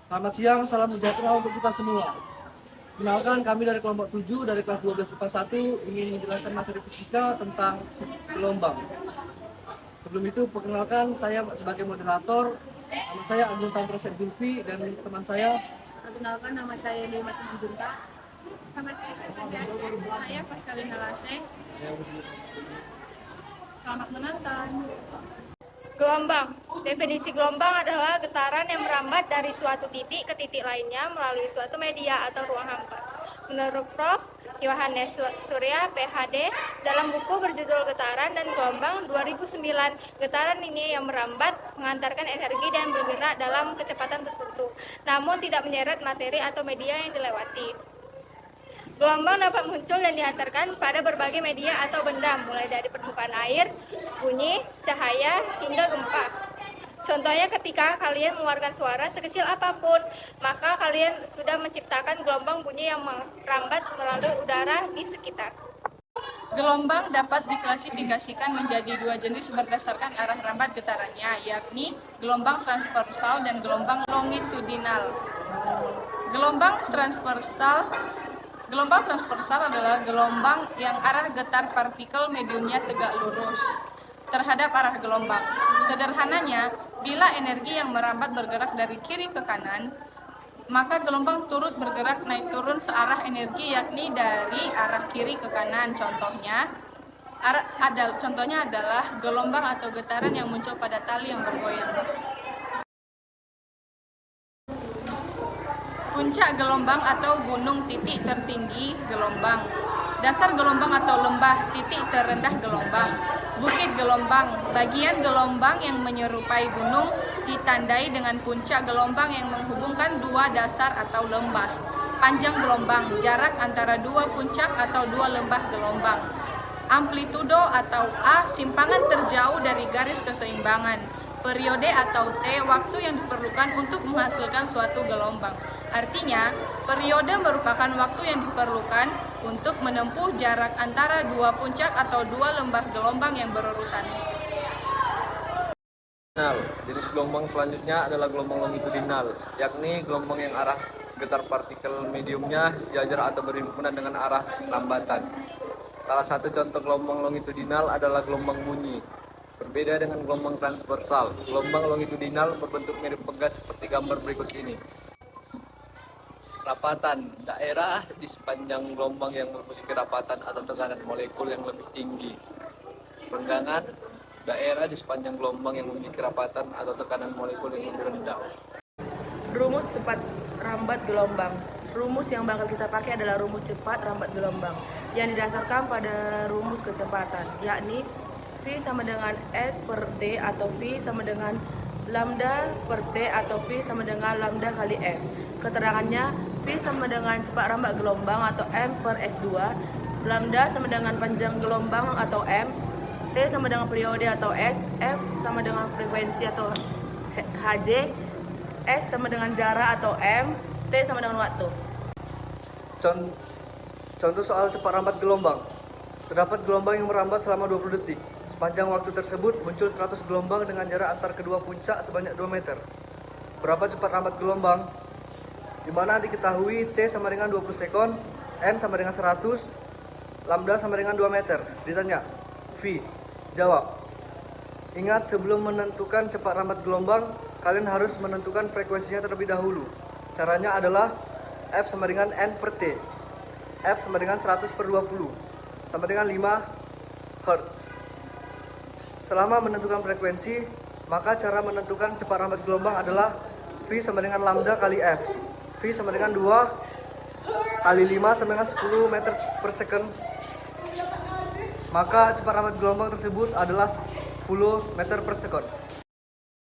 Selamat siang, salam sejahtera untuk kita semua. Kenalkan, kami dari kelompok 7 dari kelas 12 IPA 1 ingin menjelaskan materi fisika tentang gelombang. Sebelum itu, perkenalkan saya sebagai moderator. Nama saya Agung Tantra Sepdulfi dan teman saya. Perkenalkan, nama saya Dewa Simanjunta. Nama saya Pascalina Lase. Selamat menonton. Gelombang. Definisi gelombang adalah getaran yang merambat dari suatu titik ke titik lainnya melalui suatu media atau ruang hampa. Menurut Prof. Yohanes Surya, PhD, dalam buku berjudul Getaran dan Gelombang 2009, getaran ini yang merambat, mengantarkan energi dan bergerak dalam kecepatan tertentu, namun tidak menyeret materi atau media yang dilewati. Gelombang dapat muncul dan dihantarkan pada berbagai media atau benda, mulai dari permukaan air, bunyi, cahaya, hingga gempa. Contohnya ketika kalian mengeluarkan suara sekecil apapun, maka kalian sudah menciptakan gelombang bunyi yang merambat melalui udara di sekitar. Gelombang dapat diklasifikasikan menjadi dua jenis berdasarkan arah rambat getarannya, yakni gelombang transversal dan gelombang longitudinal. Gelombang transversal adalah gelombang yang arah getar partikel mediumnya tegak lurus terhadap arah gelombang. Sederhananya, bila energi yang merambat bergerak dari kiri ke kanan, maka gelombang turut bergerak naik turun searah energi, yakni dari arah kiri ke kanan. Contohnya adalah gelombang atau getaran yang muncul pada tali yang bergoyang. Puncak gelombang atau gunung titik tertinggi gelombang. Dasar gelombang atau lembah titik terendah gelombang. Bukit gelombang, bagian gelombang yang menyerupai gunung ditandai dengan puncak gelombang yang menghubungkan dua dasar atau lembah. Panjang gelombang, jarak antara dua puncak atau dua lembah gelombang. Amplitudo atau A, simpangan terjauh dari garis keseimbangan. Periode atau T, waktu yang diperlukan untuk menghasilkan suatu gelombang. Artinya, periode merupakan waktu yang diperlukan untuk menempuh jarak antara dua puncak atau dua lembah gelombang yang berurutan. Jenis gelombang selanjutnya adalah gelombang longitudinal, yakni gelombang yang arah getar partikel mediumnya sejajar atau berhimpunan dengan arah lambatan. Salah satu contoh gelombang longitudinal adalah gelombang bunyi. Berbeda dengan gelombang transversal, gelombang longitudinal berbentuk mirip pegas seperti gambar berikut ini. Rapatan daerah di sepanjang gelombang yang memiliki rapatan atau tekanan molekul yang lebih tinggi. Renggangan daerah di sepanjang gelombang yang memiliki rapatan atau tekanan molekul yang lebih rendah. Rumus cepat rambat gelombang. Rumus yang bakal kita pakai adalah rumus cepat rambat gelombang yang didasarkan pada rumus kecepatan, yakni V sama dengan S per T atau V sama dengan lambda per T atau V sama dengan lambda kali F. Keterangannya, V sama dengan cepat rambat gelombang atau M per S2, lambda sama dengan panjang gelombang atau M, T sama dengan periode atau S, F sama dengan frekuensi atau Hj, S sama dengan jarak atau M, T sama dengan waktu. Contoh soal cepat rambat gelombang. Terdapat gelombang yang merambat selama 20 detik. Sepanjang waktu tersebut muncul 100 gelombang dengan jarak antar kedua puncak sebanyak 2 meter. Berapa cepat rambat gelombang? Di mana diketahui T sama dengan 20 sekon, N sama dengan 100, lambda sama dengan 2 meter. Ditanya, V. Jawab. Ingat, sebelum menentukan cepat rambat gelombang, kalian harus menentukan frekuensinya terlebih dahulu. Caranya adalah F sama dengan N per T. F sama dengan 100 per 20, sama dengan 5 Hz. Selama menentukan frekuensi, maka cara menentukan cepat rambat gelombang adalah V sama dengan lambda kali F. V sama dengan 2 kali 5 sama dengan 10 meter per second. Maka cepat rambat gelombang tersebut adalah 10 meter per second.